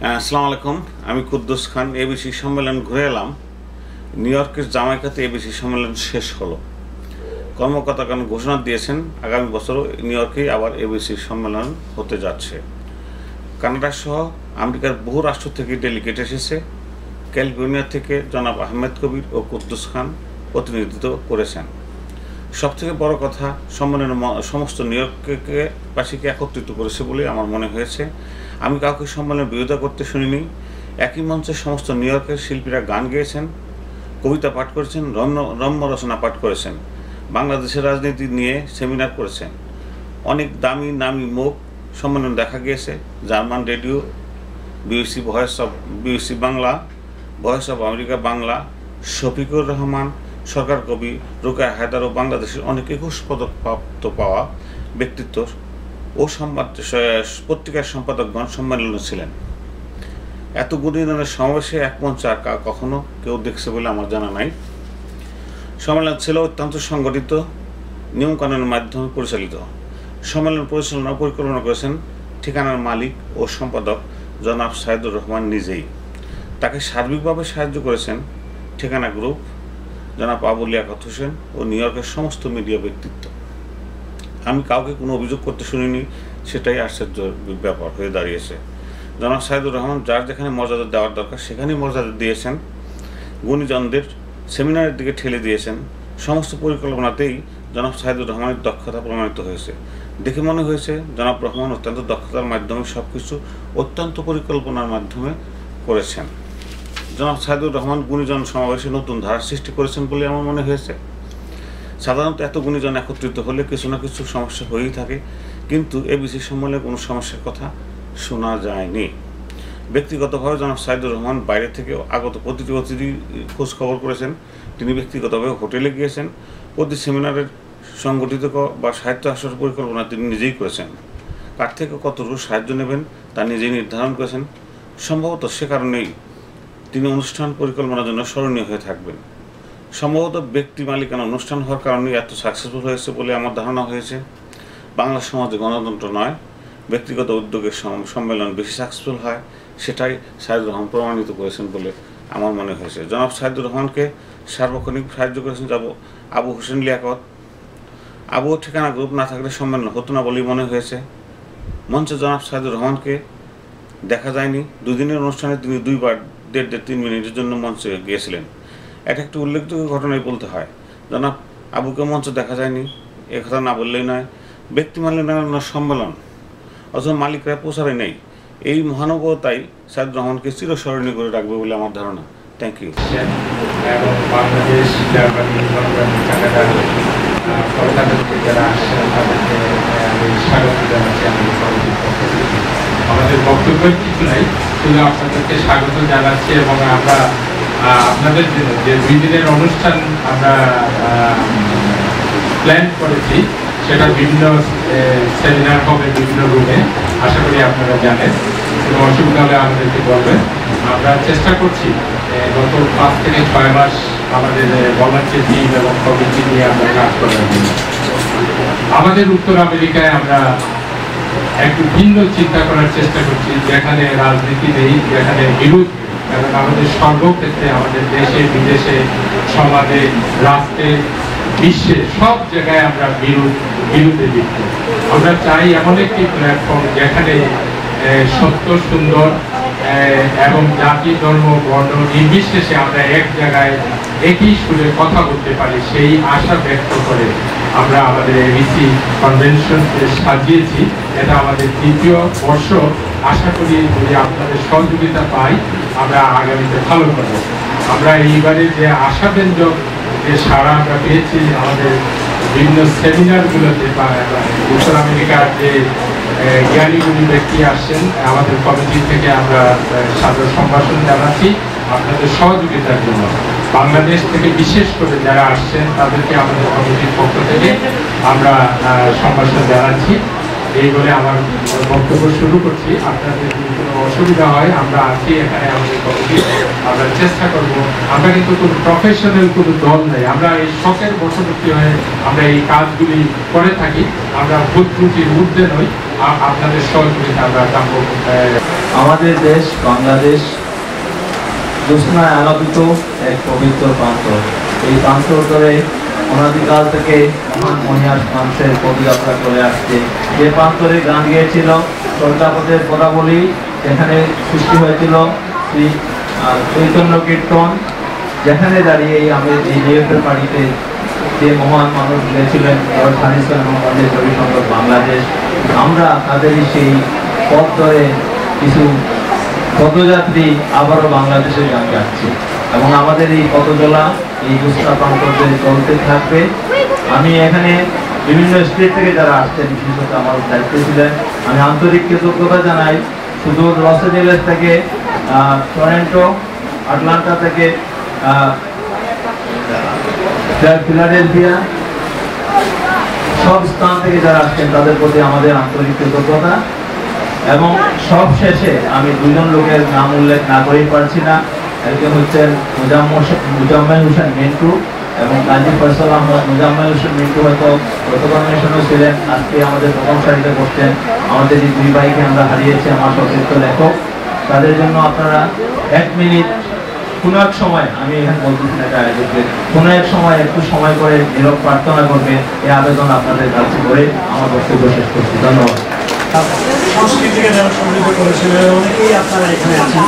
আসসালামু আলাইকুম। আমি কুদ্দুস খান। এবিসি সম্মেলন ঘুরে এলাম। নিউ ইয়র্কের জামাইকাতে এবিসি সম্মেলন শেষ হলো। কর্মকর্তাগণ ঘোষণা দিয়েছেন আগামী বছরও নিউ ইয়র্কেই আবার এবিসি সম্মেলন হতে যাচ্ছে। কানাডা সহ আমেরিকার বহু রাষ্ট্র থেকে ডেলিগেট এসেছে। ক্যালিফোর্নিয়া থেকে জনাব আহমেদ কবির ও কুদ্দুস খান প্রতিনিধিত্ব করেছেন। সবথেকে বড় কথা, সম্মেলনের সমস্ত নিউ ইয়র্কবাসীকে একত্রিত করেছে বলে আমার মনে হয়েছে। আমি কাউকে সম্মেলনের বিরোধিতা করতে শুনিনি। একই মঞ্চে সমস্ত নিউ ইয়র্কের শিল্পীরা গান গেয়েছেন, কবিতা পাঠ করেছেন, রম্য রচনা পাঠ করেছেন, বাংলাদেশের রাজনীতি নিয়ে সেমিনার করেছেন। অনেক দামি নামি মুখ সম্মেলন দেখা গিয়েছে। German radio, BBC Bangla, voice of America Bangla, Shafiqur Rahman, Sarkar Kabir, Rokeya Haider ও বাংলাদেশের অনেক 21 পদকপ্রাপ্ত পাওয়া ব্যক্তিত্ব ও পত্রিকার সম্পাদকগণ সম্মেলনে ছিলেন। এত গুণীজনের সমাবেশে এক মঞ্চে আর কখনো কেউ দেখছে বলে আমার জানা নাই। সম্মেলন ছিল অত্যন্ত সংগঠিত, নিয়মকানুনের মাধ্যমে পরিচালিত। সম্মেলন পরিচালনা পরিকল্পনা করেছেন ঠিকানার মালিক ও সম্পাদক জনাব সাইদুর রহমান নিজেই। তাকে সার্বিকভাবে সাহায্য করেছেন ঠিকানা গ্রুপ, জনাব আবু লিয়াকত হোসেন ও নিউ ইয়র্কের সমস্ত মিডিয়া ব্যক্তিত্ব। আমি কাউকে কোনো অভিযোগ করতে শুনিনি, সেটাই আশ্চর্য ব্যাপার হয়ে দাঁড়িয়েছে। জনাব সাইদুর রহমান যার যেখানে মর্যাদা দেওয়ার দরকার সেখানেই মর্যাদা দিয়েছেন। গুণীজনদের সেমিনারের দিকে ঠেলে দিয়েছেন। সমস্ত পরিকল্পনাতেই জনাব সাইদুর রহমানের দক্ষতা প্রমাণিত হয়েছে। দেখে মনে হয়েছে জনাব রহমান অত্যন্ত দক্ষতার মাধ্যমে সব কিছু অত্যন্ত পরিকল্পনার মাধ্যমে করেছেন। জনাব সাইদুর রহমান গুণীজন সমাবেশে নতুন ধারা সৃষ্টি করেছেন বলে আমার মনে হয়েছে। সাধারণত এত গুণীজন একত্রিত হলে কিছু না কিছু সমস্যা হয়েই থাকে, কিন্তু এবিসি সম্মেলনে কোনো সমস্যার কথা শোনা যায়নি। ব্যক্তিগতভাবে জনাব সাইদুর রহমান বাইরে থেকে আগত প্রতিটি অতিথি খোঁজ খবর করেছেন। তিনি ব্যক্তিগতভাবে হোটেলে গিয়েছেন। প্রতি সেমিনারের সংগঠিত বা সাহিত্য আসার পরিকল্পনা তিনি নিজেই করেছেন। কার থেকে কতটুকু সাহায্য নেবেন তা নিজেই নির্ধারণ করেছেন। সম্ভবত সে কারণেই তিনি অনুষ্ঠান পরিকল্পনার জন্য স্মরণীয় হয়ে থাকবেন। সম্ভবত ব্যক্তি মালিকানা অনুষ্ঠান হওয়ার কারণে এত সাকসেসফুল হয়েছে বলে আমার ধারণা হয়েছে। বাংলা সমাজে গণতন্ত্র নয়, ব্যক্তিগত উদ্যোগের সম্মেলন বেশি সাকসেসফুল হয়, সেটাই সাইদুর রহমান প্রমাণিত করেছেন বলে আমার মনে হয়েছে। জনাব সাইদুর রহমানকে সার্বক্ষণিক সাহায্য করেছেন আবু হোসেন লিয়াকত। আবু ঠিকানা গ্রুপ না থাকলে সম্মেলন হতো না বলেই মনে হয়েছে। মঞ্চে জনাব সাইদুর রহমানকে দেখা যায়নি। দুদিনের অনুষ্ঠানে তিনি 2 বার 1.5-3 মিনিটের জন্য মঞ্চে গিয়েছিলেন। এটা একটু উল্লেখযোগ্য ঘটনাই বলতে হয়। জনাব আবুকে মঞ্চে দেখা যায়নি, এ কথা না বললেই নয়। ব্যক্তি মালিকানার সম্মেলন অথচ মালিকরা প্রচারে নেই। এই মহানুভবতাই সাইদুর রহমানকে চিরস্মরণীয় করে রাখবে বলে আমার ধারণা। Thank you. এবং বাংলাদেশ, জার্মানি, কানাডা, কলকাতা থেকে যারা আসছেন তাদেরকে আমি স্বাগত জানাচ্ছি। আমাদের বক্তব্যের কিছু নাই, শুধু আপনাদেরকে স্বাগত জানাচ্ছি এবং আমরা আপনাদের জন্য যে 2 দিনের অনুষ্ঠান আমরা প্ল্যান করেছি সেটা বিভিন্ন সেমিনার হবে বিভিন্ন রুমে। আশা করি আপনারা জানেন, কোনো অসুবিধা হলে আমাদেরকে বলবেন। আমরা চেষ্টা করছি গত 5 থেকে 6 মাস আমাদের ভলান্টিয়ার টিম এবং কমিটি নিয়ে আমরা কাজ করার জন্য। আমাদের উত্তর আমেরিকায় আমরা একটু ভিন্ন চিন্তা করার চেষ্টা করছি, যেখানে রাজনীতি নেই, যেখানে বিরোধ, কারণ আমাদের সর্বক্ষেত্রে আমাদের দেশে বিদেশে সমাজে রাষ্ট্রে বিশ্বে সব জায়গায় আমরা বিরোধে লিপ্ত। আমরা চাই এমন একটি প্ল্যাটফর্ম যেখানে সত্য, সুন্দর এবং জাতি, ধর্ম, বর্ণ নির্বিশেষে আমরা এক জায়গায় একই সুরে কথা বলতে পারি। সেই আশা ব্যক্ত করে আমরা আমাদের এবিসি কনভেনশন সাজিয়েছি। এটা আমাদের 3য় বর্ষ। আশা করি যদি আপনাদের সহযোগিতা পাই আমরা আগামীতে ভালো করব। আমরা এইবারে যে আশাব্যঞ্জক যে সাড়া আমরা পেয়েছি আমাদের বিভিন্ন সেমিনারগুলোতে বা উত্তর আমেরিকার যে জ্ঞানীগুণী ব্যক্তি আসছেন, আমাদের কমিটি থেকে আমরা সাদর সম্ভাষণ জানাচ্ছি আপনাদের সহযোগিতার জন্য। বাংলাদেশ থেকে বিশেষ করে যারা আসছেন তাদেরকে আমাদের কমিটির পক্ষ থেকে আমরা সম্ভাষণ জানাচ্ছি। এই বলে আমার বক্তব্য শুরু করছি। আপনাদের যদি কোনো অসুবিধা হয় আমরা আছি এখানে আমাদের কমিটি, আমরা চেষ্টা করব। আমরা কিন্তু কোনো প্রফেশনাল কোনো দল নেই, আমরা এই শখের বশবর্তী হয়ে আমরা এই কাজগুলি করে থাকি। আমরা ভূত ত্রুটির ঊর্ধ্বে নই, আপনাদের সহযোগিতা আমরা কাম্য আমাদের দেশ বাংলাদেশ জ্যোৎস্নায় আলোকিত এক পবিত্র প্রান্তর। এই প্রান্তর ধরে অনাদিকাল থেকে মহান মহিয়ার মানুষের পদযাত্রা করে আসছে। যে প্রান্তরে গান গিয়েছিল চর্যাপদের পদাবলী, যেখানে সৃষ্টি হয়েছিল শ্রী চৈতন্য কীর্তন, যেখানে দাঁড়িয়ে আমি এই জিএফের বাড়িতে যে মহান মানুষ গিয়েছিলেন আমাদের কবি সংগঠন বাংলাদেশ, আমরা তাদেরই সেই পথ ধরে কিছু পদযাত্রী আবারও বাংলাদেশে গান গাচ্ছে এবং আমাদের এই পদচলা এই জ্যোৎস্না প্রান্তরে চলতে থাকবে। আমি এখানে বিভিন্ন স্টেট থেকে যারা আসছেন, বিশেষত আমার দায়িত্বে ছিলেন, আমি আন্তরিক কৃতজ্ঞতা জানাই। শুধু লস এঞ্জেলেস থেকে, টরন্টো, আটলান্টা থেকে, ফিলাডেলফিয়া, সব স্থান থেকে যারা আসছেন তাদের প্রতি আমাদের আন্তরিক কৃতজ্ঞতা। এবং সব শেষে আমি দুজন লোকের নাম উল্লেখ না করেই পারছি না। একজন হচ্ছেন মুজাম্মেল হোসেন মিন্টু এবং কাজী ফয়সাল আহমদ। মুজাম্মেল হোসেন মিন্টু হয়তো গত কনভেনশনেও ছিলেন, আজকে আমাদের প্রথম সারিতে বসছেন। আমাদের এই দুই ভাইকে আমরা হারিয়েছি, আমার সতীর্থ লেখক। তাদের জন্য আপনারা 1 মিনিট কোনো এক সময়, আমি এখানে বলতেছি না আয়োজকদের, কোনো এক সময় একটু সময় করে নীরব প্রার্থনা করবে, এই আবেদন আপনাদের কাছে করে আমার বক্তব্য শেষ করছি। ধন্যবাদ। সংস্কৃতিকে যারা সমৃদ্ধ করেছিল অনেকেই আপনারা এখানে আছেন।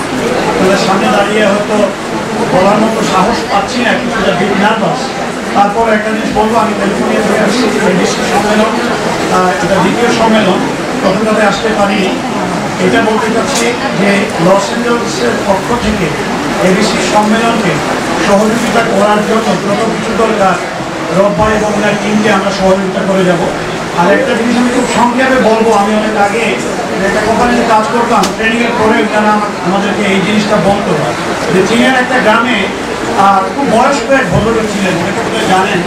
আপনাদের সামনে দাঁড়িয়ে হয়তো বলার মতো সাহস পাচ্ছি না, কিছুটা বিগ নার্ভাস। তারপর একটা জিনিস বলবো, আমি ক্যালিফোর্নিয়া থেকে আসছি, এবিসি সম্মেলন, এটা দ্বিতীয় সম্মেলন, প্রথমটাতে আসতে পারিনি। এটা বলতে চাচ্ছি যে লস এঞ্জেলসের পক্ষ থেকে এবিসি সম্মেলনকে সহযোগিতা করার জন্য যত কিছু দরকার রব্বা এবং ওনার টিমকে আমরা সহযোগিতা করে যাব। আর একটা জিনিস আমি খুব সংক্ষেপে বলবো, আমি অনেক আগে একটা কোম্পানিতে কাজ করতাম, ট্রেনিংয়ের পরে তারা আমাদেরকে এই জিনিসটা বলতো যে চীনের একটা গ্রামে খুব বয়স্ক এক ভদ্রলোক ছিলেন, অনেকে বোধহয় জানেন।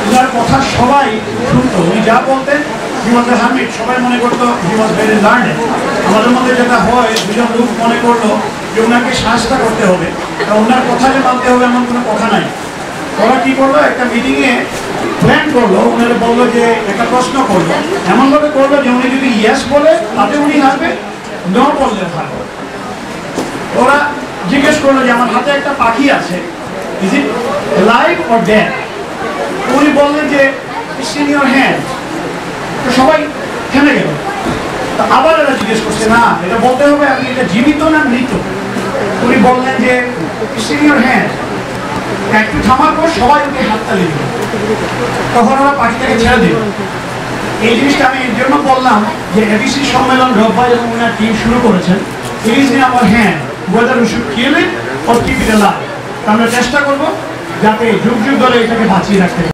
ওনার কথা সবাই শুনতো, উনি যা বলতেন হি ওয়াজ এ হারমিট, সবাই মনে করতো হি ওয়াজ ভেরি লার্নেড। আমাদের মধ্যে যেটা হয়, দুজন লোক মনে করলো যে ওনাকে সাহায্য করতে হবে, ওনার কথা যে মানতে হবে এমন কোনো কথা নাই। ওরা কি করলো, একটা মিটিংয়ে প্ল্যান করলো, ওনারা বললো যে একটা প্রশ্ন করলো, এমনভাবে করলো যে উনি যদি ইয়েস বলে তাতে উনি হারবে, নো বললে হারবে। ওরা জিজ্ঞেস করলো যে আমার হাতে একটা পাখি আছে, is it live or dead? উনি বললেন যে ইটস ইন ইওর হ্যান্ড। তো সবাই থেমে গেল। তো আবার এরা জিজ্ঞেস করছে, না এটা বলতে হবে আপনি এটা জীবিত না মৃত। উনি বললেন যে ইটস ইন ইওর হ্যান্ড। একটু থামার পর সবাই ওকে হাততালি দিল, তখন ওরা পাখিটাকে ছেড়ে দিল। এই জিনিসটা আমি এর জন্য বললাম যে এবিসি সম্মেলন রব্বা এবং ওনার টিম শুরু করেছেন। It is in our hand whether we should kill it or keep it alive। আমরা চেষ্টা করব যাতে যুগ যুগ ধরে এটাকে বাঁচিয়ে রাখতে।